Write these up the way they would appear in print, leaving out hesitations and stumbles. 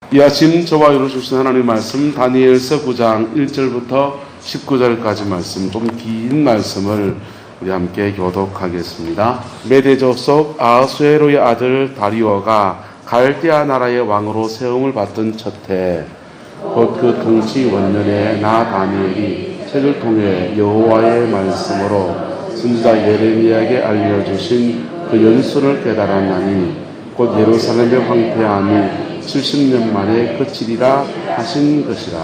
이 아침 저와 여러분 주신 하나님의 말씀 다니엘서 9장 1절부터 19절까지 말씀, 좀 긴 말씀을 우리 함께 교독하겠습니다. 메대족 속 아하수에로의 아들 다리오가 갈대아 나라의 왕으로 세움을 받던 첫해 곧 그 통치 원년에 나 다니엘이 책을 통해 여호와의 말씀으로 선지자 예레미야에게 알려주신 그 연수를 깨달았나니 곧 예루살렘의 황폐함이 70년 만에 그치리라 하신 것이라.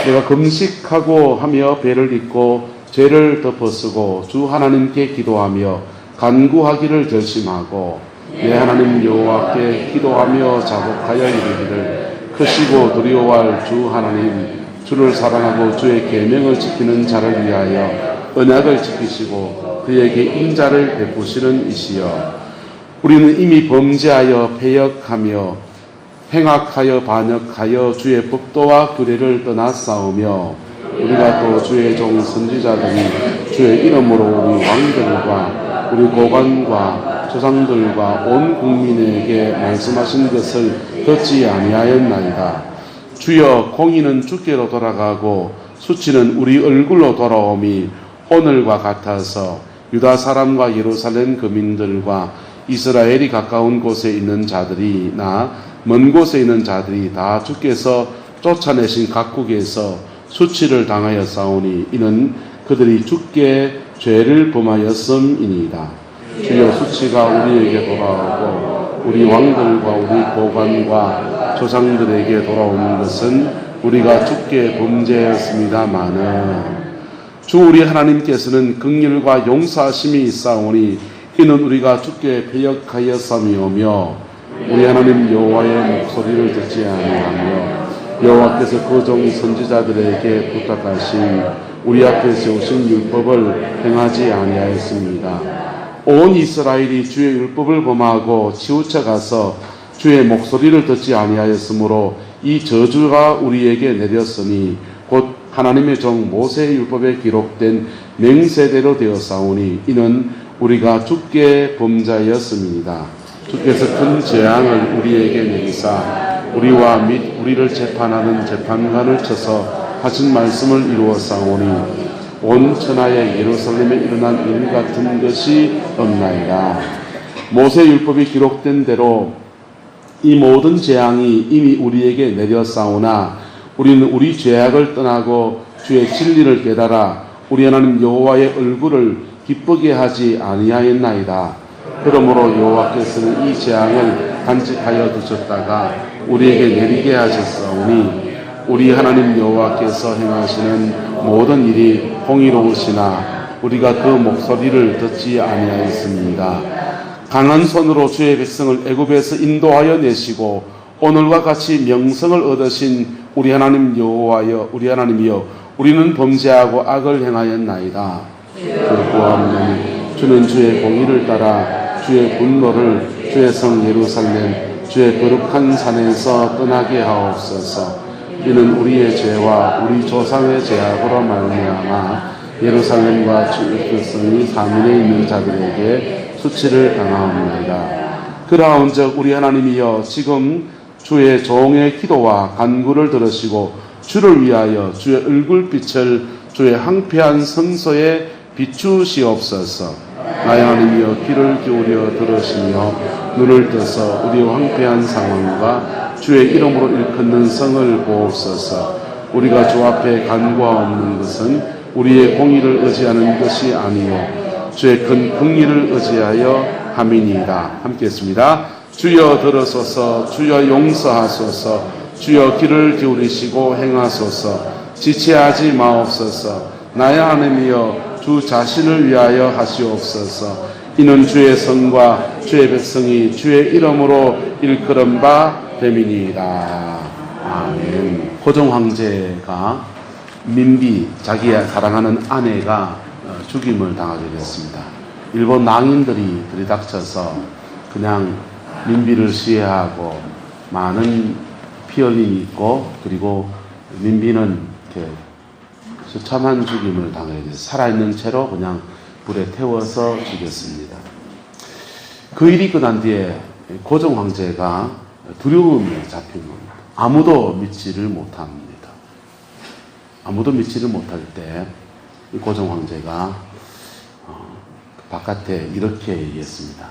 내가 금식하고 하며 배를 잇고 죄를 덮어쓰고 주 하나님께 기도하며 간구하기를 결심하고 내 하나님 여호와께 기도하며 자복하여 이르기를 크시고 두려워할 주 하나님, 주를 사랑하고 주의 계명을 지키는 자를 위하여 언약을 지키시고 그에게 인자를 베푸시는 이시여. 우리는 이미 범죄하여 패역하며 행악하여 반역하여 주의 법도와 규례를 떠나 싸우며 우리가 또 주의 종 선지자들이 주의 이름으로 우리 왕들과 우리 고관과 조상들과 온 국민에게 말씀하신 것을 듣지 아니하였나이다. 주여, 공의는 주께로 돌아가고 수치는 우리 얼굴로 돌아오미 오늘과 같아서 유다 사람과 예루살렘 거민들과 이스라엘이 가까운 곳에 있는 자들이나 먼 곳에 있는 자들이 다 주께서 쫓아내신 각국에서 수치를 당하여 싸우니 이는 그들이 주께 죄를 범하였음이니이다. 주여, 수치가 우리에게 돌아오고 우리 왕들과 우리 고관과 조상들에게 돌아오는 것은 우리가 주께 범죄하였습니다마는 주 우리 하나님께서는 긍휼과 용서하심이 있사오니 이는 우리가 주께 패역하였사오며 우리 하나님 여호와의 목소리를 듣지 아니하며 여호와께서 그 종 선지자들에게 부탁하신 우리 앞에 세우신 율법을 행하지 아니하였습니다. 온 이스라엘이 주의 율법을 범하고 치우쳐 가서 주의 목소리를 듣지 아니하였으므로 이 저주가 우리에게 내렸으니 곧 하나님의 종 모세의 율법에 기록된 맹세대로 되었사오니 이는 우리가 주께 범죄하였음이니이다. 주께서 큰 재앙을 우리에게 내리사 우리와 및 우리를 재판하는 재판관을 쳐서 하신 말씀을 이루었사오니 온 천하의 예루살렘에 일어난 일 같은 것이 없나이다. 모세 율법이 기록된 대로 이 모든 재앙이 이미 우리에게 내렸사오나 우리는 우리 죄악을 떠나고 주의 진리를 깨달아 우리 하나님 여호와의 얼굴을 기쁘게 하지 아니하였나이다. 그러므로 여호와께서는 이 재앙을 간직하여 두셨다가 우리에게 내리게 하셨사오니 우리 하나님 여호와께서 행하시는 모든 일이 공의로우시나 우리가 그 목소리를 듣지 아니하였습니다. 강한 손으로 주의 백성을 애굽에서 인도하여 내시고 오늘과 같이 명성을 얻으신 우리 하나님 여호와여, 우리 하나님이여, 우리는 범죄하고 악을 행하였나이다. 구하옵나니 주는 주의 공의를 따라 주의 분노를 주의 성 예루살렘 주의 거룩한 산에서 떠나게 하옵소서. 이는 우리의 죄와 우리 조상의 죄악으로 말미암아 예루살렘과 주의 백성이 사민에 있는 자들에게 수치를 당하옵나이다. 그러한즉 우리 하나님이여, 지금 주의 종의 기도와 간구를 들으시고 주를 위하여 주의 얼굴빛을 주의 황폐한 성소에 비추시옵소서. 나의 하나님이여, 귀를 기울여 들으시며 눈을 떠서 우리의 황폐한 상황과 주의 이름으로 일컫는 성을 보옵소서. 우리가 주 앞에 간구하옵는 것은 우리의 공의를 의지하는 것이 아니요 주의 큰 긍휼을 의지하여 함이니이다. 함께 했습니다. 주여 들으소서. 주여 용서하소서. 주여 귀를 기울이시고 행하소서. 지체하지 마옵소서. 나의 하나님이여, 주 자신을 위하여 하시옵소서. 이는 주의 성과 주의 백성이 주의 이름으로 일컬은 바 됨이니이다. 아멘. 고종 황제가 민비, 자기의 사랑하는 아내가 죽임을 당하게 됐습니다. 일본 낭인들이 들이닥쳐서 그냥 민비를 시해하고 많은 피 흘림이 있고, 그리고 민비는 이렇게 처참한 죽임을 당하게 됐어요. 살아있는 채로 그냥 불에 태워서 죽였습니다. 그 일이 끝난 뒤에 고종 황제가 두려움에 잡힌 겁니다. 아무도 믿지를 못합니다. 아무도 믿지를 못할 때 이 고종 황제가 바깥에 이렇게 얘기했습니다.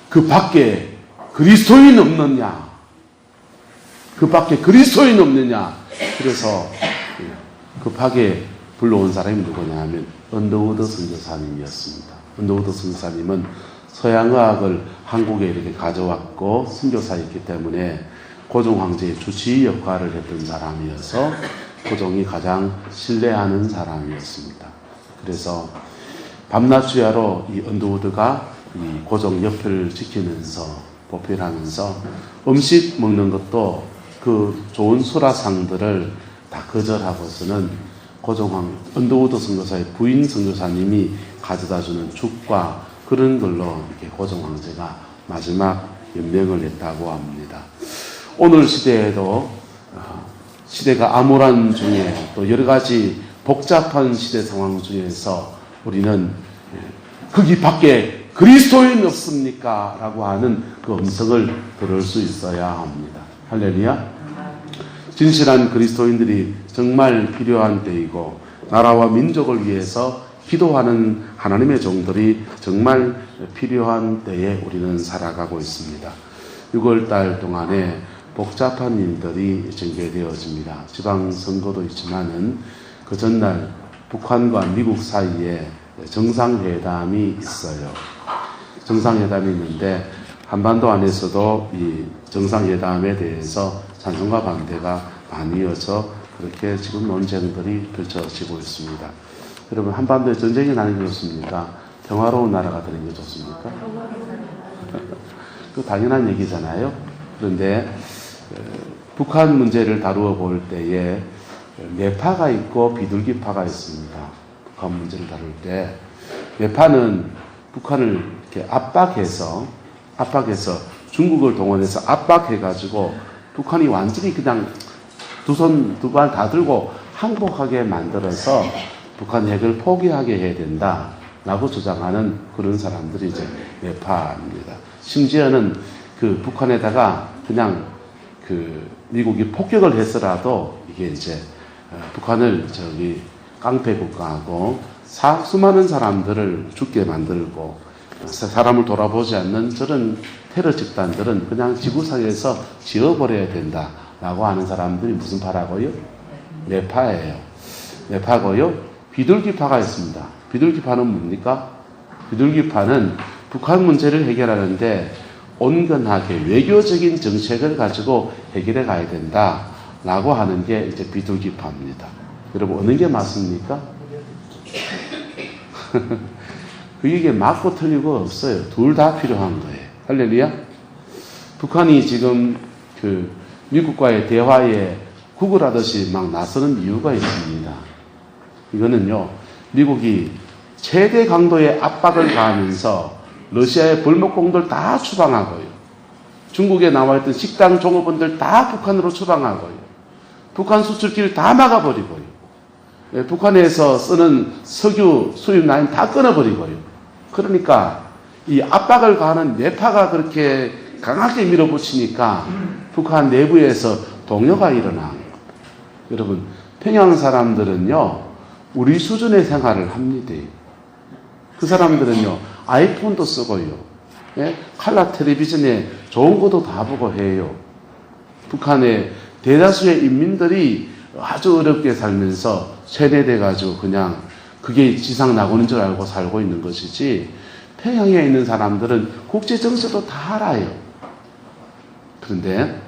그 밖에 그리스도인 없느냐? 그 밖에 그리스도인 없느냐? 그래서 급하게 불러온 사람이 누구냐 하면 언더우드 선교사님이었습니다. 언더우드 선교사님은 서양의학을 한국에 이렇게 가져왔고 선교사였기 때문에 고종 황제의 주치의 역할을 했던 사람이어서 고종이 가장 신뢰하는 사람이었습니다. 그래서 밤낮 주야로 이 언더우드가 이 고종 옆을 지키면서 보필하면서 음식 먹는 것도 그 좋은 수라상들을 다 거절하고서는 언더우드 선교사의 부인 선교사님이 가져다주는 죽과 그런 걸로 이렇게 고종 황제가 마지막 연명을 했다고 합니다. 오늘 시대에도 시대가 암울한 중에 또 여러 가지 복잡한 시대 상황 중에서 우리는 거기 밖에 그리스도인 없습니까? 라고 하는 그 음성을 들을 수 있어야 합니다. 할렐루야. 진실한 그리스도인들이 정말 필요한 때이고 나라와 민족을 위해서 기도하는 하나님의 종들이 정말 필요한 때에 우리는 살아가고 있습니다. 6월달 동안에 복잡한 일들이 전개되어집니다. 지방선거도 있지만은 그 전날 북한과 미국 사이에 정상회담이 있어요. 정상회담이 있는데 한반도 안에서도 이 정상회담에 대해서 찬성과 반대가 나뉘어서 그렇게 지금 논쟁들이 펼쳐지고 있습니다. 여러분, 한반도에 전쟁이 나는 게 좋습니까? 평화로운 나라가 되는 게 좋습니까? 그 당연한 얘기잖아요. 그런데 북한 문제를 다루어 볼 때에 매파가 있고 비둘기파가 있습니다. 북한 문제를 다룰 때 매파는 북한을 이렇게 압박해서 중국을 동원해서 압박해가지고 북한이 완전히 그냥 두 손 두 발 다 들고 항복하게 만들어서 북한 핵을 포기하게 해야 된다라고 주장하는 그런 사람들이 이제 매파입니다. 심지어는 그 북한에다가 그냥 그 미국이 폭격을 했더라도 이게 이제 북한을 깡패 국가하고 수많은 사람들을 죽게 만들고 사람을 돌아보지 않는 저런 테러 집단들은 그냥 지구상에서 지워버려야 된다라고 하는 사람들이 무슨 파라고요? 매파예요. 매파고요. 비둘기파가 있습니다. 비둘기파는 뭡니까? 비둘기파는 북한 문제를 해결하는데 온건하게 외교적인 정책을 가지고 해결해 가야 된다라고 하는 게 이제 비둘기파입니다. 여러분, 어느 게 맞습니까? 그게 맞고 틀리고 없어요. 둘 다 필요한 거예요. 할렐루야. 북한이 지금 그 미국과의 대화에 구걸하듯이 막 나서는 이유가 있습니다. 이거는요, 미국이 최대 강도의 압박을 가하면서 러시아의 벌목공들 다 추방하고요. 중국에 나와 있던 식당 종업원들 다 북한으로 추방하고요. 북한 수출길 다 막아버리고요. 북한에서 쓰는 석유 수입 라인 다 끊어버리고요. 그러니까 이 압박을 가하는 매파가 그렇게 강하게 밀어붙이니까 북한 내부에서 동요가 일어나는 겁니다. 여러분, 평양 사람들은요, 우리 수준의 생활을 합니다. 그 사람들은요, 아이폰도 쓰고요, 칼라 텔레비전에 좋은 것도 다 보고 해요. 북한의 대다수의 인민들이 아주 어렵게 살면서 세뇌돼가지고 그냥 그게 지상 낙원인 줄 알고 살고 있는 것이지, 평양에 있는 사람들은 국제 정세도 다 알아요. 그런데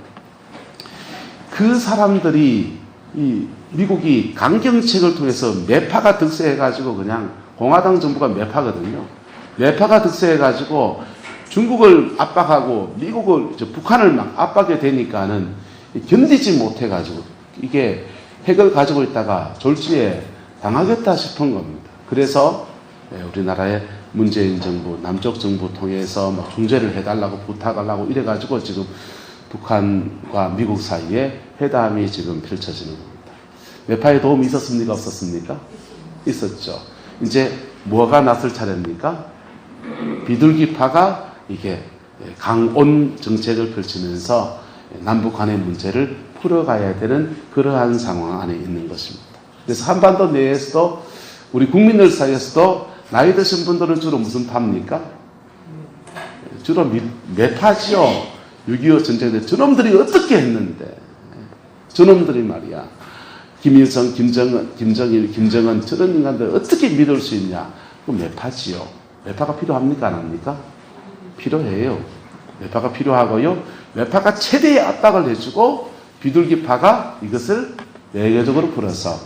그 사람들이 이 미국이 강경책을 통해서 매파가 득세해가지고 그냥 공화당 정부가 매파거든요. 매파가 득세해가지고 중국을 압박하고 미국을 북한을 막 압박해 되니까는 견디지 못해가지고 이게 핵을 가지고 있다가 졸지에 당하겠다 싶은 겁니다. 그래서 우리나라의 문재인 정부, 남쪽 정부 통해서 막 중재를 해달라고 부탁하려고 이래가지고 지금 북한과 미국 사이에 회담이 지금 펼쳐지는 겁니다. 매파의 도움이 있었습니까? 없었습니까? 있었죠. 이제 뭐가 났을 차례입니까? 비둘기파가 이게 강온 정책을 펼치면서 남북 간의 문제를 풀어가야 되는 그러한 상황 안에 있는 것입니다. 그래서 한반도 내에서도 우리 국민들 사이에서도 나이 드신 분들은 주로 무슨 파입니까? 주로 매파지요. 6.25 전쟁 때 저놈들이 어떻게 했는데, 저놈들이 말이야, 김일성, 김정은, 김정일, 김정은 저런 인간들 어떻게 믿을 수 있냐? 그 매파지요. 매파가 필요합니까? 안 합니까? 필요해요. 매파가 필요하고요. 매파가 최대의 압박을 해주고 비둘기파가 이것을 외교적으로 풀어서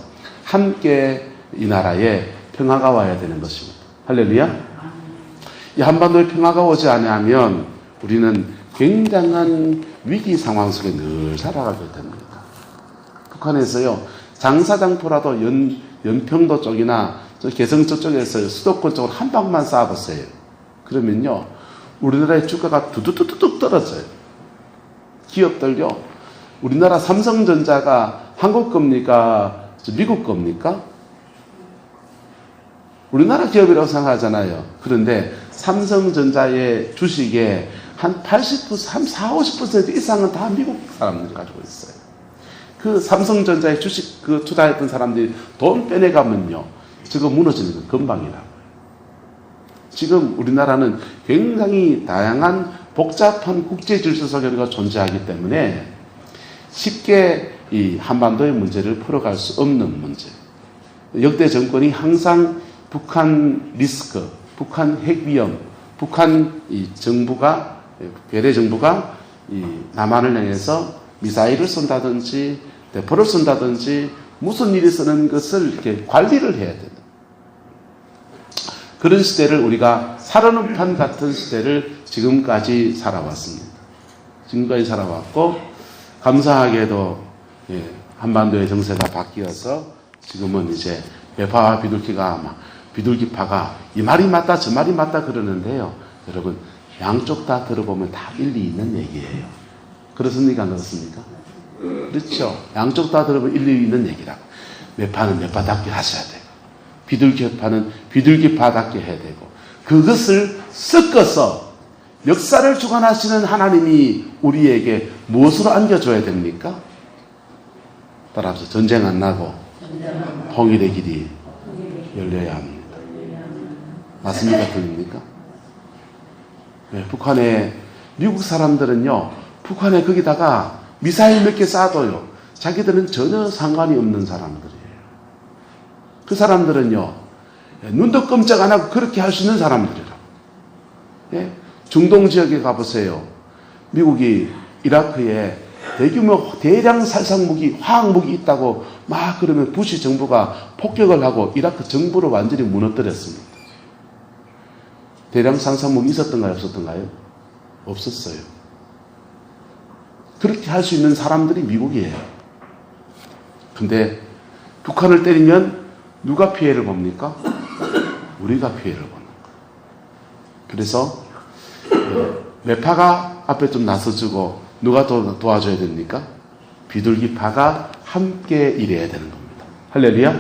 함께 이 나라에 평화가 와야 되는 것입니다. 할렐루야. 이 한반도에 평화가 오지 않으면 우리는 굉장한 위기 상황 속에 늘 살아가게 됩니다. 북한에서요, 장사장포라도 연평도 쪽이나 개성 저쪽에서 수도권 쪽으로 한 방만 쏴보세요. 그러면요, 우리나라의 주가가 두두두둑 떨어져요. 기업들요, 우리나라 삼성전자가 한국 겁니까? 미국 겁니까? 우리나라 기업이라고 생각하잖아요. 그런데 삼성전자의 주식의 한 80%, 한 40, 50% 이상은 다 미국 사람들이 가지고 있어요. 그 삼성전자의 주식 그 투자했던 사람들이 돈 빼내가면요, 저거 무너지는 건 금방이라고요. 지금 우리나라는 굉장히 다양한 복잡한 국제 질서 속에 우리가 존재하기 때문에 쉽게 이 한반도의 문제를 풀어갈 수 없는 문제. 역대 정권이 항상 북한 리스크, 북한 핵 위험, 북한 이 정부가, 괴뢰 정부가 이 남한을 향해서 미사일을 쏜다든지 대포를 쏜다든지 무슨 일이 쓰는 것을 이렇게 관리를 해야 된다. 그런 시대를 우리가 살아남판 같은 시대를 지금까지 살아왔습니다. 지금까지 살아왔고, 감사하게도 한반도의 정세가 바뀌어서 지금은 이제 매파와 비둘기파가 이 말이 맞다 저 말이 맞다 그러는데요. 여러분, 양쪽 다 들어보면 다 일리 있는 얘기예요. 그렇습니까? 안 그렇습니까? 그렇죠. 양쪽 다 들어보면 일리 있는 얘기라고. 매파는 매파답게 하셔야 되고, 비둘기파는 비둘기파답게 해야 되고, 그것을 섞어서 역사를 주관하시는 하나님이 우리에게 무엇으로 안겨줘야 됩니까? 따라서 전쟁 안 나고 통일의 길이 열려야 합니다. 맞습니까? 틀립니까? 네, 북한의 미국 사람들은요, 북한에 거기다가 미사일 몇 개 쏴도요, 자기들은 전혀 상관이 없는 사람들이에요. 그 사람들은요, 눈도 끔찍 안 하고 그렇게 할 수 있는 사람들이라고. 예? 중동 지역에 가보세요. 미국이 이라크에 대규모 대량 살상무기, 화학무기 있다고 막 그러면 부시 정부가 폭격을 하고 이라크 정부를 완전히 무너뜨렸습니다. 대량 살상무기 있었던가요? 없었던가요? 없었어요. 그렇게 할 수 있는 사람들이 미국이에요. 근데 북한을 때리면 누가 피해를 봅니까? 우리가 피해를 보는 거예요. 그래서 매파가 앞에 좀 나서주고 누가 도와줘야 됩니까? 비둘기파가 함께 일해야 되는 겁니다. 할렐루야.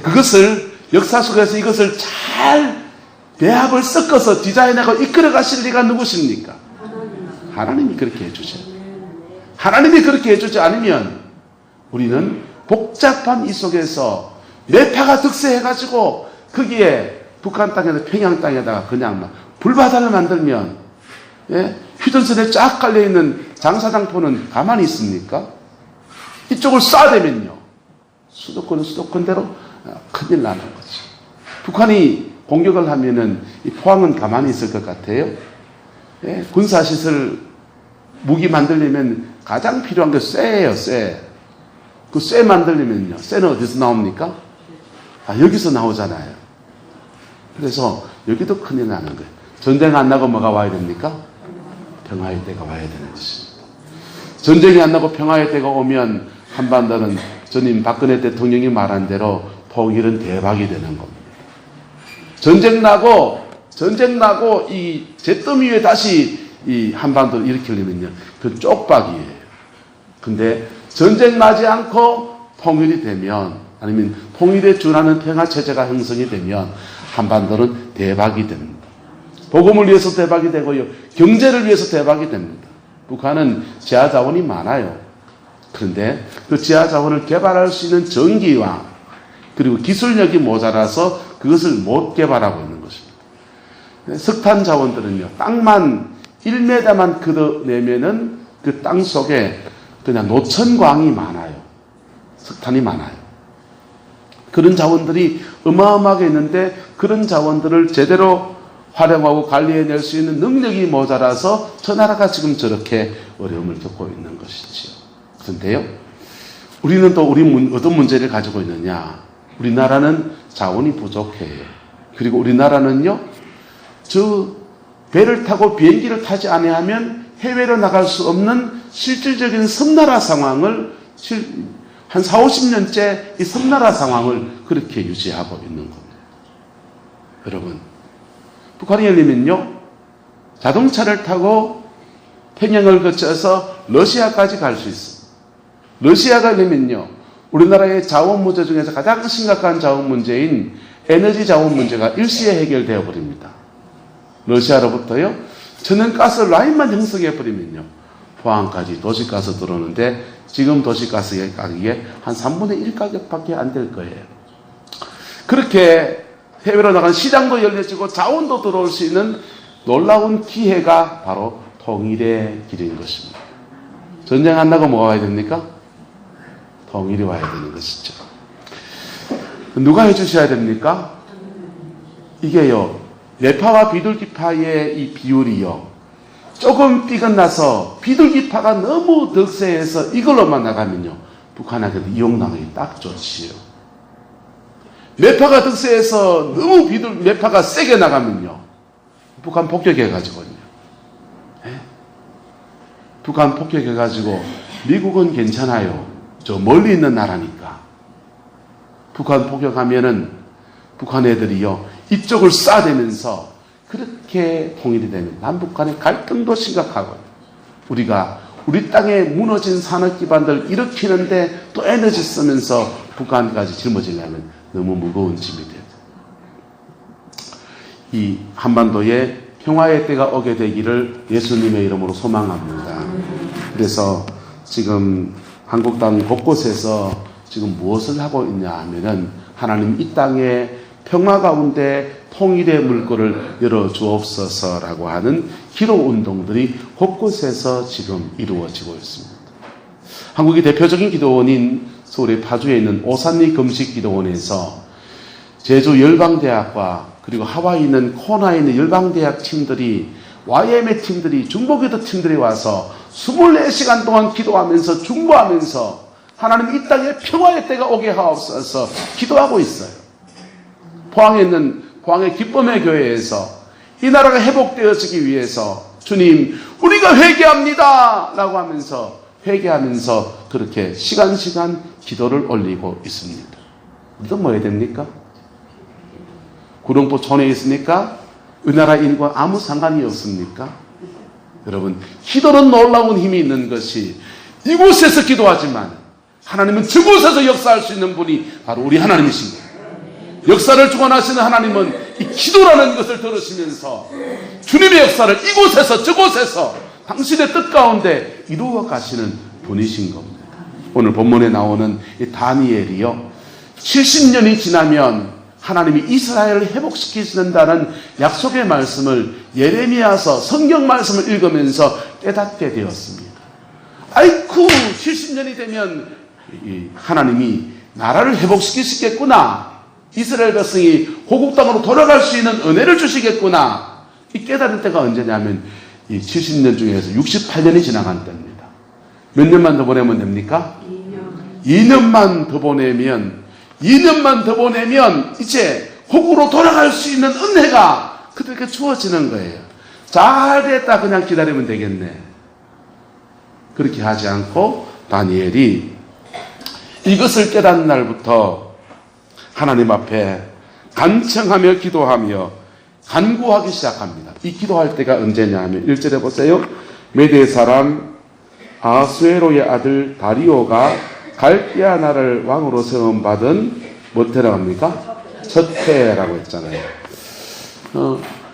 그것을 역사 속에서 이것을 잘 배합을 섞어서 디자인하고 이끌어 가실 리가 누구십니까? 하나님이 그렇게 해주셔야 돼요. 하나님이 그렇게 해주지 않으면 우리는 복잡한 이 속에서 매파가 득세해가지고 거기에 북한 땅에서 평양 땅에다가 그냥 막 불바다를 만들면, 예? 휴전선에 쫙 깔려있는 장사장포는 가만히 있습니까? 이쪽을 쏴대면요, 수도권은 수도권대로 큰일 나는 거죠. 북한이 공격을 하면은 이 포항은 가만히 있을 것 같아요? 예? 군사시설 무기 만들려면 가장 필요한 게 쇠예요, 쇠. 그 쇠 만들려면요, 쇠는 어디서 나옵니까? 여기서 나오잖아요. 그래서 여기도 큰일 나는 거예요. 전쟁 안 나고 뭐가 와야 됩니까? 평화의 때가 와야 되는 것입니다. 전쟁이 안 나고 평화의 때가 오면 한반도는 전임 박근혜 대통령이 말한 대로 통일은 대박이 되는 겁니다. 전쟁 나고 이 잿더미 위에 다시 이 한반도를 일으키려면요, 그 쪽박이에요. 근데 전쟁 나지 않고 통일이 되면, 아니면 통일에 준하는 평화체제가 형성이 되면 한반도는 대박이 됩니다. 복음을 위해서 대박이 되고요, 경제를 위해서 대박이 됩니다. 북한은 지하자원이 많아요. 그런데 그 지하 자원을 개발할 수 있는 전기와 그리고 기술력이 모자라서 그것을 못 개발하고 있는 것입니다. 석탄 자원들은요, 땅만 1m만 걷어내면은 그 땅 속에 그냥 노천광이 많아요. 석탄이 많아요. 그런 자원들이 어마어마하게 있는데 그런 자원들을 제대로 활용하고 관리해낼 수 있는 능력이 모자라서 저 나라가 지금 저렇게 어려움을 겪고 있는 것이지요. 그런데요, 우리는 또 어떤 문제를 가지고 있느냐? 우리나라는 자원이 부족해요. 그리고 우리나라는요, 저 배를 타고 비행기를 타지 아니하면 해외로 나갈 수 없는 실질적인 섬나라 상황을 한 4, 50년째 이 섬나라 상황을 그렇게 유지하고 있는 겁니다. 여러분, 북한이 열리면요, 자동차를 타고 평양을 거쳐서 러시아까지 갈 수 있습니다. 러시아가 되면요, 우리나라의 자원 문제 중에서 가장 심각한 자원 문제인 에너지 자원 문제가 일시에 해결되어 버립니다. 러시아로부터요, 천연가스 라인만 형성해 버리면요, 포항까지 도시가스 들어오는데 지금 도시가스 가격이 한 3분의 1 가격밖에 안 될 거예요. 그렇게 해외로 나간 시장도 열려지고 자원도 들어올 수 있는 놀라운 기회가 바로 통일의 길인 것입니다. 전쟁 안 나고 뭐가 와야 됩니까? 통일이 와야 되는 것이죠. 누가 해주셔야 됩니까? 이게요, 네파와 비둘기파의 이 비율이요, 조금 삐끗나서 비둘기파가 너무 득세해서 이걸로만 나가면요, 북한에게도 이용당하기 딱 좋지요. 네파가 득세해서 너무 네파가 세게 나가면요, 북한 폭격해가지고요. 북한 폭격해가지고 미국은 괜찮아요. 저 멀리 있는 나라니까. 북한 폭격하면은 북한 애들이요, 이쪽을 쏴대면서 그렇게 통일이 되면 남북 간의 갈등도 심각하고요. 우리가 우리 땅에 무너진 산업 기반들 일으키는데 또 에너지 쓰면서 북한까지 짊어지려면 너무 무거운 짐이 돼요. 이 한반도에 평화의 때가 오게 되기를 예수님의 이름으로 소망합니다. 그래서 지금 한국 땅 곳곳에서 지금 무엇을 하고 있냐 하면은, 하나님 이 땅에 평화 가운데 통일의 물꼬를 열어 주옵소서라고 하는 기도 운동들이 곳곳에서 지금 이루어지고 있습니다. 한국의 대표적인 기도원인 서울의 파주에 있는 오산리 금식기도원에서 제주 열방대학과 그리고 하와이에 있는 코나에 있는 열방대학 팀들이, YM의 팀들이, 중보기도 팀들이 와서 24시간 동안 기도하면서 중보하면서 하나님 이 땅에 평화의 때가 오게 하옵소서 기도하고 있어요. 포항에 있는 포항의 기쁨의 교회에서 이 나라가 회복되어지기 위해서 주님, 우리가 회개합니다 라고 하면서 회개하면서 그렇게 시간 기도를 올리고 있습니다. 우리도 뭐 해야 됩니까? 구룡포 촌에 있으니까 우리나라인과 아무 상관이 없습니까? 여러분, 기도는 놀라운 힘이 있는 것이, 이곳에서 기도하지만 하나님은 저곳에서 역사할 수 있는 분이 바로 우리 하나님이신 거예요. 역사를 주관하시는 하나님은 이 기도라는 것을 들으시면서 주님의 역사를 이곳에서 저곳에서 당신의 뜻 가운데 이루어 가시는 분이신 겁니다. 오늘 본문에 나오는 이 다니엘이요, 70년이 지나면 하나님이 이스라엘을 회복시키신다는 약속의 말씀을 예레미야서 성경 말씀을 읽으면서 깨닫게 되었습니다. 아이쿠, 70년이 되면 하나님이 나라를 회복시키시겠구나, 이스라엘 백성이 호국 땅으로 돌아갈 수 있는 은혜를 주시겠구나, 이 깨달을 때가 언제냐면 이 70년 중에서 68년이 지나간 때입니다. 몇 년만 더 보내면 됩니까? 2년만 더 보내면 이제 호국으로 돌아갈 수 있는 은혜가 그들에게 주어지는 거예요. 잘 됐다 그냥 기다리면 되겠네. 그렇게 하지 않고 다니엘이 이것을 깨닫는 날부터 하나님 앞에 간청하며 기도하며 간구하기 시작합니다. 이 기도할 때가 언제냐 하면 1절에 보세요. 메대 사람 아수에로의 아들 다리오가 갈대아 나라를 왕으로 세움받은 뭐라고 합니까? 첫 해라고 했잖아요.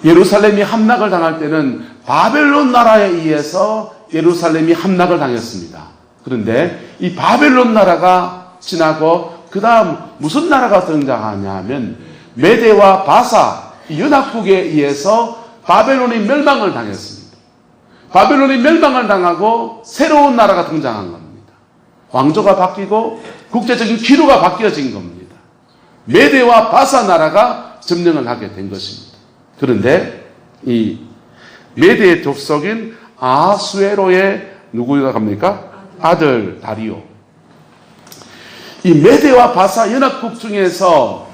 예루살렘이 함락을 당할 때는 바벨론 나라에 의해서 예루살렘이 함락을 당했습니다. 그런데 이 바벨론 나라가 지나고 그 다음 무슨 나라가 등장하냐 하면 메대와 바사 이 연합국에 의해서 바벨론이 멸망을 당했습니다. 바벨론이 멸망을 당하고 새로운 나라가 등장한 겁니다. 왕조가 바뀌고 국제적인 기류가 바뀌어진 겁니다. 메대와 바사 나라가 점령을 하게 된 것입니다. 그런데 이 메대의 족속인 아수에로의 누구가 갑니까? 아들 다리오. 이 메대와 바사 연합국 중에서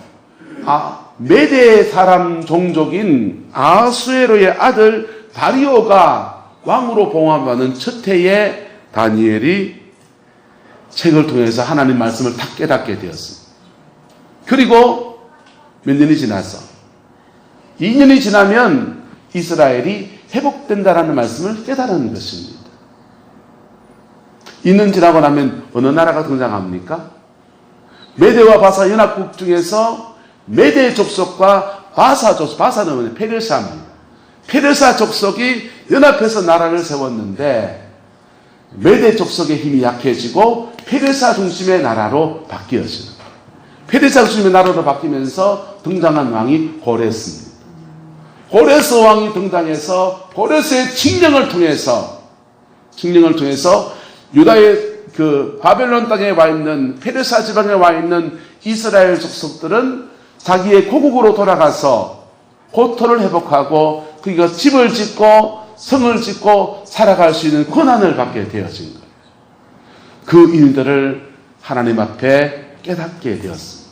메대 사람 종족인 아수에로의 아들 다리오가 왕으로 봉함받은 첫 해에 다니엘이 책을 통해서 하나님 말씀을 다 깨닫게 되었습니다. 그리고 몇 년이 지나서 2년이 지나면 이스라엘이 회복된다라는 말씀을 깨달은 것입니다. 2년 지나고 나면 어느 나라가 등장합니까? 메대와 바사 연합국 중에서 메대 족속과 바사 족속, 바사는 페르시아입니다. 페르시아 족속이 연합해서 나라를 세웠는데 메대 족속의 힘이 약해지고 페르시아 중심의 나라로 바뀌었습니다. 페르시아 중심의 나라로 바뀌면서 등장한 왕이 고레스입니다. 고레스 왕이 등장해서 고레스의 칙령을 통해서 유다의 그 바벨론 땅에 와 있는 페르시아 지방에 와 있는 이스라엘 족속들은 자기의 고국으로 돌아가서 고토를 회복하고 그가 집을 짓고 성을 짓고 살아갈 수 있는 권한을 받게 되어진 거예요. 그 일들을 하나님 앞에 깨닫게 되었습니다.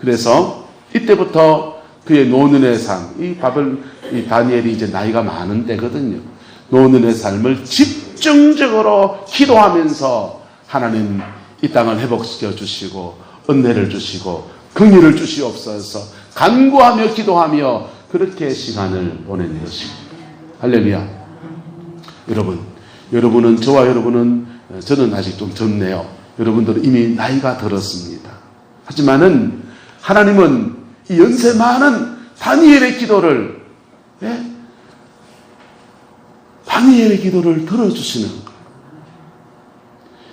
그래서 이때부터 그의 노년의 삶, 이 다니엘이 이제 나이가 많은 때거든요. 노년의 삶을 집중적으로 기도하면서 하나님 이 땅을 회복시켜 주시고 은혜를 주시고 긍휼을 주시옵소서 간구하며 기도하며 그렇게 시간을 보낸 것입니다. 할렐루야. 여러분은 저와 여러분은 저는 아직 좀 젊네요. 여러분들은 이미 나이가 들었습니다. 하지만은 하나님은 이 연세 많은 다니엘의 기도를 다니엘의 기도를 들어주시는 거예요.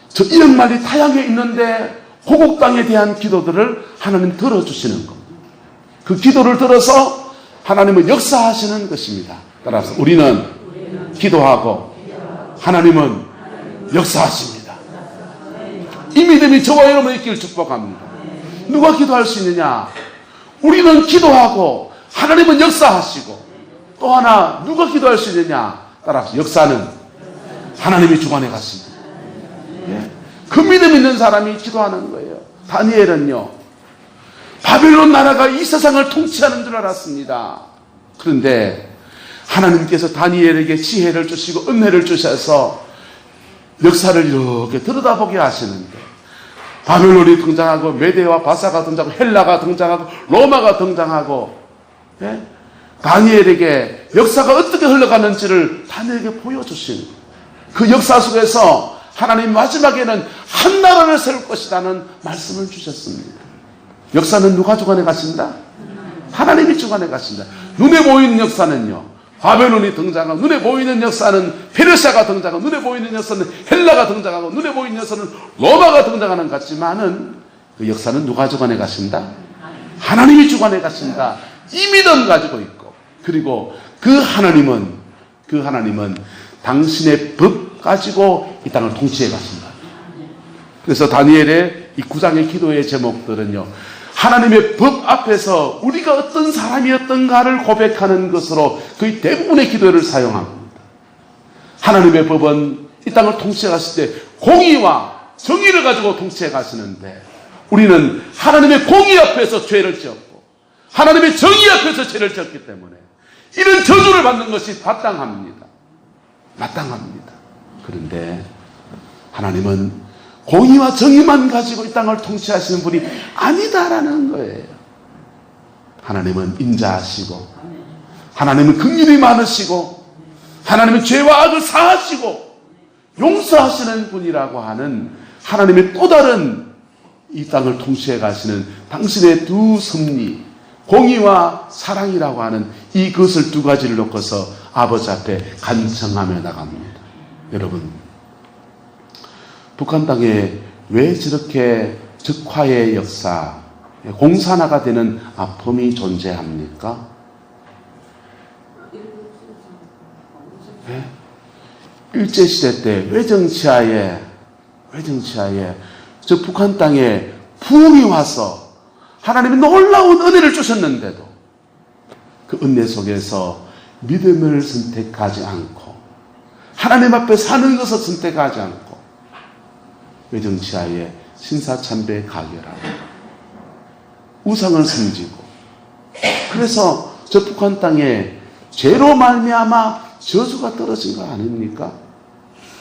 저 1억 마리 타향에 있는데 고국 땅에 대한 기도들을 하나님 들어주시는 겁니다. 그 기도를 들어서 하나님은 역사하시는 것입니다. 따라서 우리는 기도하고 하나님은 역사하십니다. 이 믿음이 저와 여러분의 있기를 축복합니다. 누가 기도할 수 있느냐? 우리는 기도하고 하나님은 역사하시고 또 하나 누가 기도할 수 있느냐? 따라서 역사는 하나님이 주관해 가십니다. 그 믿음 있는 사람이 기도하는 거예요. 다니엘은요, 바벨론 나라가 이 세상을 통치하는 줄 알았습니다. 그런데 하나님께서 다니엘에게 지혜를 주시고 은혜를 주셔서 역사를 이렇게 들여다보게 하시는데 바벨론이 등장하고 메대와 바사가 등장하고 헬라가 등장하고 로마가 등장하고 다니엘에게 역사가 어떻게 흘러가는지를 다니엘에게 보여주시는 그 역사 속에서 하나님 마지막에는 한 나라를 세울 것이라는 말씀을 주셨습니다. 역사는 누가 주관해 가신다? 하나님이 주관해 가신다. 눈에 보이는 역사는요, 바벨론이 등장하고, 눈에 보이는 역사는 페르시아가 등장하고, 눈에 보이는 역사는 헬라가 등장하고, 눈에 보이는 역사는 로마가 등장하는 것 같지만은 그 역사는 누가 주관해 가신다? 하나님이 주관해 가신다. 이 믿음 가지고 있고, 그리고 그 하나님은 당신의 법 가지고 이 땅을 통치해 가신다. 그래서 다니엘의 이 9장의 기도의 제목들은요, 하나님의 법 앞에서 우리가 어떤 사람이었던가를 고백하는 것으로 거의 대부분의 기도를 사용합니다. 하나님의 법은 이 땅을 통치해 가실 때 공의와 정의를 가지고 통치해 가시는데 우리는 하나님의 공의 앞에서 죄를 지었고 하나님의 정의 앞에서 죄를 지었기 때문에 이런 저주를 받는 것이 마땅합니다. 그런데 하나님은 공의와 정의만 가지고 이 땅을 통치하시는 분이 아니다라는 거예요. 하나님은 인자하시고 하나님은 긍휼이 많으시고 하나님은 죄와 악을 사하시고 용서하시는 분이라고 하는 하나님의 또 다른 이 땅을 통치해 가시는 당신의 두 섭리, 공의와 사랑이라고 하는 이것을 두 가지를 놓고서 아버지 앞에 간청하며 나갑니다. 여러분, 북한 땅에 왜 저렇게 적화의 역사, 공산화가 되는 아픔이 존재합니까? 네? 일제시대 때 외정치하에 저 북한 땅에 부흥이 와서 하나님이 놀라운 은혜를 주셨는데도 그 은혜 속에서 믿음을 선택하지 않고 하나님 앞에 사는 것을 선택하지 않고 외정치하에 신사참배 가결하고 우상을 섬기고 그래서 저 북한 땅에 죄로 말미암아 저주가 떨어진 거 아닙니까?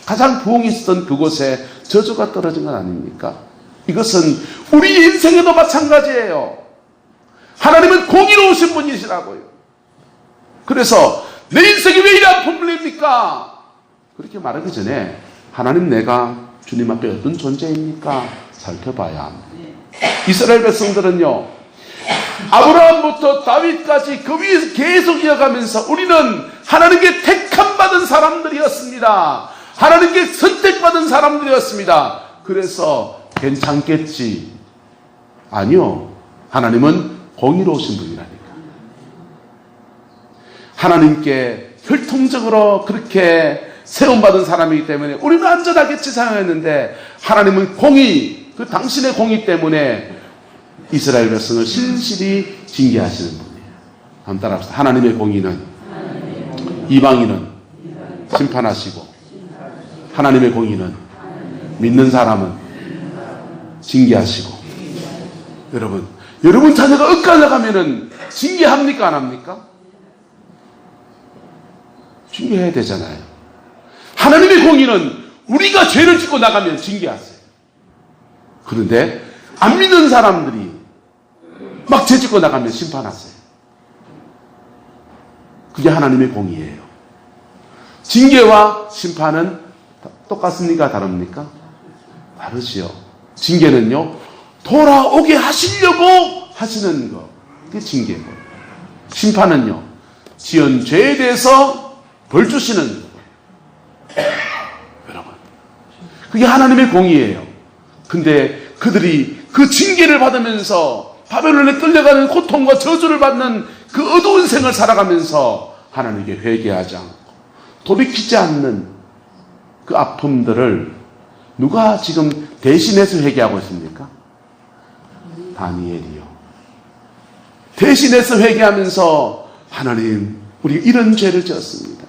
가장 부흥이 있었던 그곳에 저주가 떨어진 건 아닙니까? 이것은 우리 인생에도 마찬가지예요. 하나님은 공의로우신 분이시라고요. 그래서 내 인생이 왜 이리 아픔을 냅니까? 그렇게 말하기 전에 하나님 내가 주님 앞에 어떤 존재입니까? 살펴봐야 합니다. 이스라엘 백성들은요, 아브라함부터 다윗까지 그 위에서 계속 이어가면서 우리는 하나님께 택함 받은 사람들이었습니다. 하나님께 선택받은 사람들이었습니다. 그래서 괜찮겠지. 아니요. 하나님은 공의로우신 분이라니까. 하나님께 혈통적으로 그렇게 세움받은 사람이기 때문에 우리는 안전하겠지 생각했는데 하나님은 공의, 그 당신의 공의 때문에 이스라엘 백성을 실실히 징계하시는 분이에요. 한번 따라합시다. 하나님의 공의는 이방인은 심판하시고 하나님의 공의는 믿는 사람은 징계하시고. 여러분 자녀가 엇갈려가면은 징계합니까 안 합니까? 징계해야 되잖아요. 하나님의 공의는 우리가 죄를 짓고 나가면 징계하세요. 그런데 안 믿는 사람들이 막 죄 짓고 나가면 심판하세요. 그게 하나님의 공의예요. 징계와 심판은 똑같습니까? 다릅니까? 다르지요. 징계는요, 돌아오게 하시려고 하시는 거. 그게 징계고. 심판은요, 지은 죄에 대해서 벌 주시는 거. 여러분, 그게 하나님의 공의예요. 근데 그들이 그 징계를 받으면서 바벨론에 끌려가는 고통과 저주를 받는 그 어두운 생을 살아가면서 하나님께 회개하지 않고 돌이키지 않는 그 아픔들을 누가 지금 대신해서 회개하고 있습니까? 다니엘이요. 대신해서 회개하면서 하나님, 우리가 이런 죄를 지었습니다.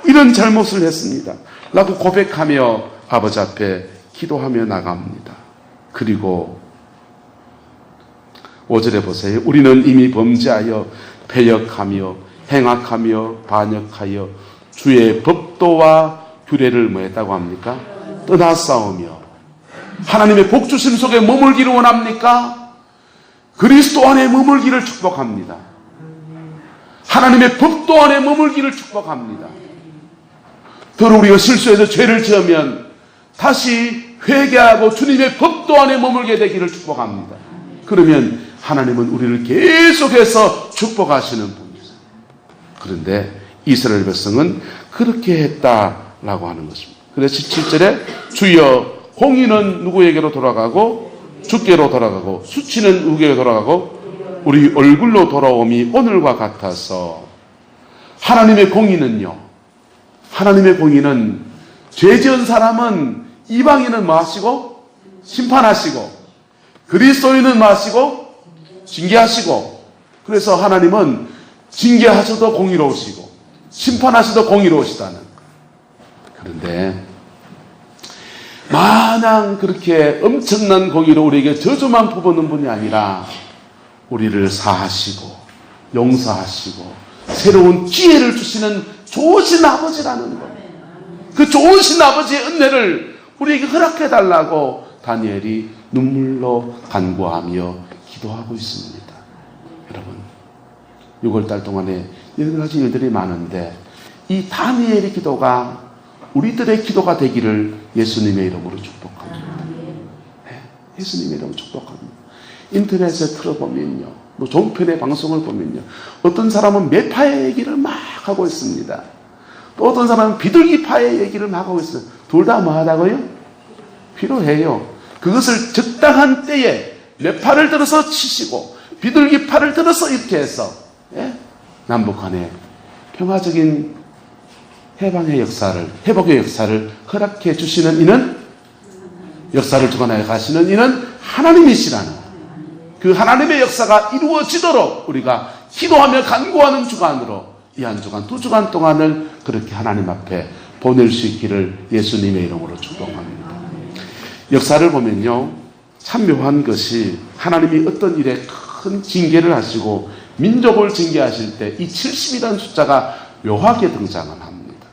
이런 잘못을 했습니다. 라고 고백하며 아버지 앞에 기도하며 나갑니다. 그리고 5절에 보세요. 우리는 이미 범죄하여 패역하며 행악하며 반역하여 주의 법도와 규례를 뭐 했다고 합니까? 떠나싸우며 하나님의 복주심 속에 머물기를 원합니까? 그리스도 안에 머물기를 축복합니다. 하나님의 법도 안에 머물기를 축복합니다. 더러 우리가 실수해서 죄를 지으면 다시 회개하고 주님의 법도 안에 머물게 되기를 축복합니다. 그러면 하나님은 우리를 계속해서 축복하시는 분이세요. 그런데 이스라엘 백성은 그렇게 했다라고 하는 것입니다. 그래서 17절에 주여 공의는 누구에게로 돌아가고 주께로 돌아가고 수치는 누구에게 돌아가고 우리 얼굴로 돌아옴이 오늘과 같아서. 하나님의 공의는요, 하나님의 공의는 죄 지은 사람은 이방인은 뭐 하시고 심판하시고 그리스도인은 뭐 하시고 징계하시고. 그래서 하나님은 징계하셔도 공의로우시고 심판하셔도 공의로우시다는. 그런데 마냥 그렇게 엄청난 공의로 우리에게 저주만 퍼붓는 분이 아니라 우리를 사하시고 용서하시고 새로운 기회를 주시는 좋으신 아버지라는 것. 그 좋으신 아버지의 은혜를 우리에게 허락해달라고 다니엘이 눈물로 간구하며 기도하고 있습니다. 여러분, 6월달 동안에 여러 가지 일들이 많은데 이 다니엘의 기도가 우리들의 기도가 되기를 예수님의 이름으로 축복합니다. 네, 예수님의 이름으로 축복합니다. 인터넷에 틀어보면요, 뭐 종편의 방송을 보면요, 어떤 사람은 매파의 얘기를 막 하고 있습니다. 또 어떤 사람은 비둘기파의 얘기를 막 하고 있어요. 둘 다 뭐 하다고요? 필요해요. 그것을 적당한 때에 내 팔을 들어서 치시고 비둘기 팔을 들어서 이렇게 해서 남북 간에 평화적인 해방의 역사를, 회복의 역사를 허락해 주시는 이는, 역사를 주관하여 가시는 이는 하나님이시라는 그 하나님의 역사가 이루어지도록 우리가 기도하며 간구하는 주간으로 이 한 주간, 두 주간 동안을 그렇게 하나님 앞에 보낼 수 있기를 예수님의 이름으로 축복합니다. 역사를 보면요, 참 묘한 것이 하나님이 어떤 일에 큰 징계를 하시고 민족을 징계하실 때 이 70이라는 숫자가 묘하게 등장을 합니다.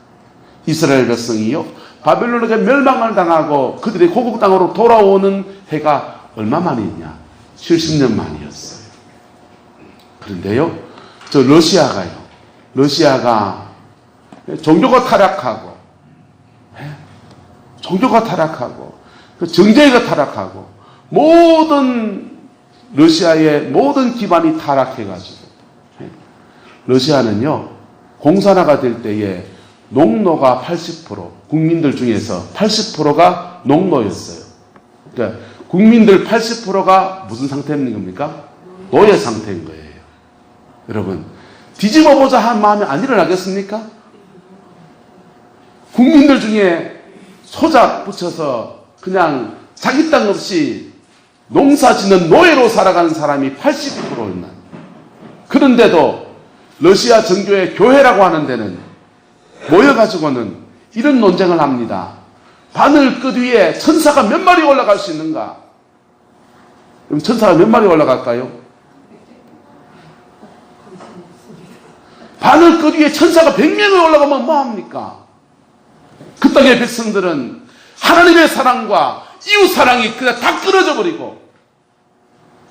이스라엘 백성이요, 바벨론에게 멸망을 당하고 그들이 고국 땅으로 돌아오는 해가 얼마 만이냐? 70년 만이었어요. 그런데요, 저 러시아가 종교가 타락하고 정제가 타락하고 모든 러시아의 모든 기반이 타락해가지고 러시아는요, 공산화가 될 때에 농노가 80%, 국민들 중에서 80%가 농노였어요. 그러니까 국민들 80%가 무슨 상태인 겁니까? 노예 상태인 거예요. 여러분, 뒤집어보자 한 마음이 안 일어나겠습니까? 국민들 중에 소작 붙여서 그냥 자기 땅 없이 농사 짓는 노예로 살아가는 사람이 80%였나. 그런데도 러시아 정교의 교회라고 하는 데는 모여가지고는 이런 논쟁을 합니다. 바늘끝 위에 천사가 몇 마리 올라갈 수 있는가? 그럼 천사가 몇 마리 올라갈까요? 바늘끝 위에 천사가 100명이 올라가면 뭐합니까? 그 땅의 백성들은 하나님의 사랑과 이웃 사랑이 그냥 다 끊어져 버리고,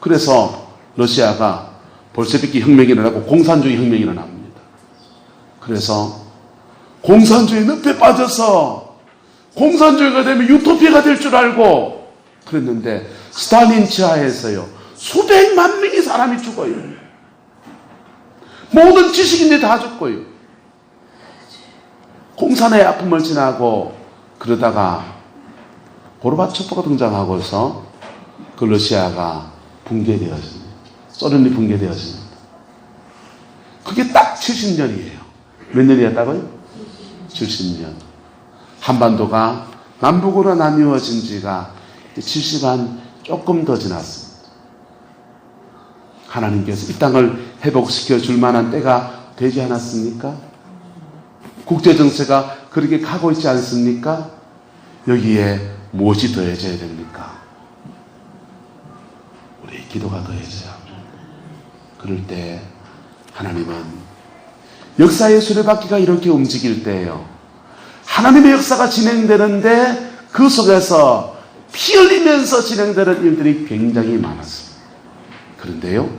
그래서 러시아가 볼셰비키 혁명이 일어나고 공산주의 혁명이 일어납니다. 그래서 공산주의 늪에 빠져서 공산주의가 되면 유토피아가 될 줄 알고 그랬는데 스탈린 지하에서요, 수백만 명의 사람이 죽어요. 모든 지식인들이 다 죽고요. 공산의 아픔을 지나고 그러다가 고르바초프가 등장하고서 그 러시아가 붕괴되어집니다. 소련이 붕괴되어집니다. 그게 딱 70년이에요. 몇 년이었다고요? 70년. 한반도가 남북으로 나뉘어진 지가 70한 조금 더 지났습니다. 하나님께서 이 땅을 회복시켜 줄 만한 때가 되지 않았습니까? 국제정세가 그렇게 가고 있지 않습니까? 여기에 무엇이 더해져야 됩니까? 우리의 기도가 더해져야 합니다. 그럴 때 하나님은 역사의 수레바퀴가 이렇게 움직일 때예요, 하나님의 역사가 진행되는데 그 속에서 피 흘리면서 진행되는 일들이 굉장히 많았습니다. 그런데요,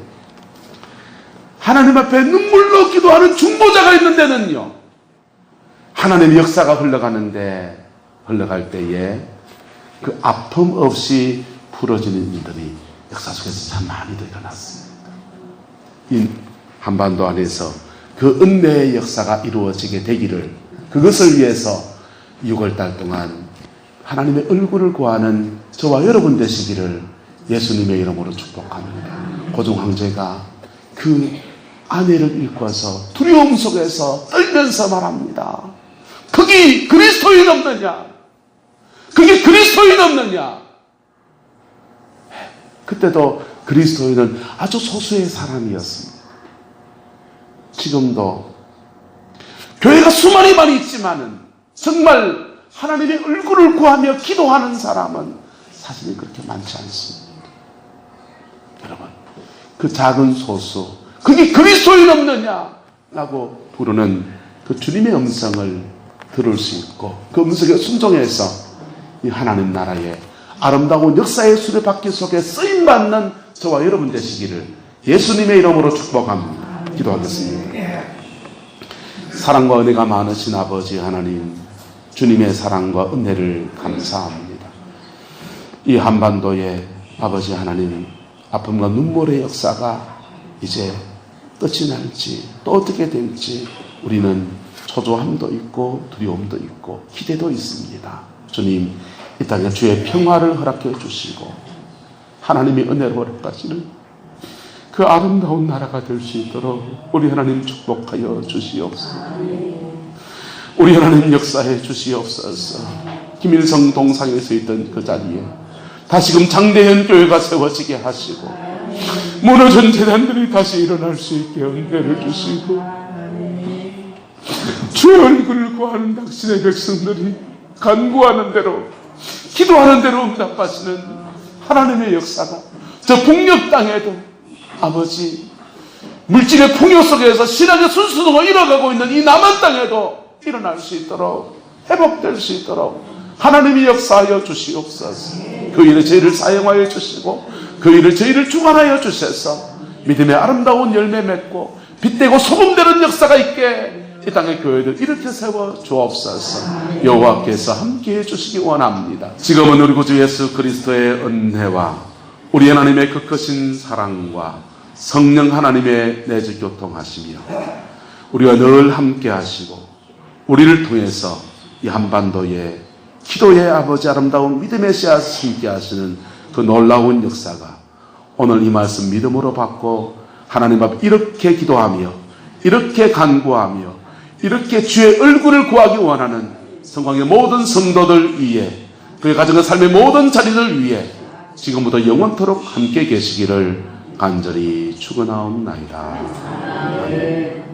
하나님 앞에 눈물로 기도하는 중보자가 있는 데는요, 하나님의 역사가 흘러갈 때에 그 아픔 없이 풀어지는 일들이 역사 속에서 참 많이 일어났습니다. 이 한반도 안에서 그 은혜의 역사가 이루어지게 되기를, 그것을 위해서 6월달 동안 하나님의 얼굴을 구하는 저와 여러분 되시기를 예수님의 이름으로 축복합니다. 고종 황제가 그 아내를 일궈서 두려움 속에서 떨면서 말합니다. 거기 그리스도인 없느냐? 그게 그리스도인 없느냐? 그때도 그리스도인은 아주 소수의 사람이었습니다. 지금도 교회가 수많이 많이 있지만은 정말 하나님의 얼굴을 구하며 기도하는 사람은 사실 그렇게 많지 않습니다. 여러분, 그 작은 소수, 그게 그리스도인 없느냐라고 부르는 그 주님의 음성을 들을 수 있고, 그 음성에 순종해서 이 하나님 나라의 아름다운 역사의 수레바퀴 속에 쓰임받는 저와 여러분 되시기를 예수님의 이름으로 축복합니다. 기도하겠습니다. 사랑과 은혜가 많으신 아버지 하나님, 주님의 사랑과 은혜를 감사합니다. 이 한반도의 아버지 하나님, 아픔과 눈물의 역사가 이제 끝이 날지 또 어떻게 될지 우리는 초조함도 있고 두려움도 있고 기대도 있습니다. 주님, 이 땅에 주의 평화를 허락해 주시고 하나님이 은혜로 허락하시는 그 아름다운 나라가 될 수 있도록 우리 하나님 축복하여 주시옵소서. 우리 하나님 역사해 주시옵소서. 김일성 동상에 서 있던 그 자리에 다시금 장대현 교회가 세워지게 하시고 무너진 재단들이 다시 일어날 수 있게 은혜를 주시고 주의 얼굴을 구하는 당신의 백성들이 간구하는 대로 기도하는 대로 응답하시는 하나님의 역사가 저 북녘 땅에도 아버지 물질의 풍요 속에서 신앙의 순수도가 잃어가고 있는 이 남한 땅에도 일어날 수 있도록 회복될 수 있도록 하나님이 역사하여 주시옵소서. 그 일에 저희를 사용하여 주시고 그 일을 저희를 주관하여 주셔서 믿음의 아름다운 열매 맺고 빛되고 소금되는 역사가 있게 이 땅의 교회를 이렇게 세워 주옵소서. 여호와께서 함께해 주시기 원합니다. 지금은 우리 구주 예수 그리스도의 은혜와 우리 하나님의 그 크신 사랑과 성령 하나님의 내주 교통하시며 우리와 늘 함께 하시고 우리를 통해서 이 한반도에 기도의 아버지 아름다운 믿음의 씨앗 심게 하시는 그 놀라운 역사가 오늘 이 말씀 믿음으로 받고 하나님 앞에 이렇게 기도하며 이렇게 간구하며 이렇게 주의 얼굴을 구하기 원하는 성광의 모든 성도들 위해 그의 가정의 삶의 모든 자리를 위해 지금부터 영원토록 함께 계시기를 간절히 축원하옵나이다.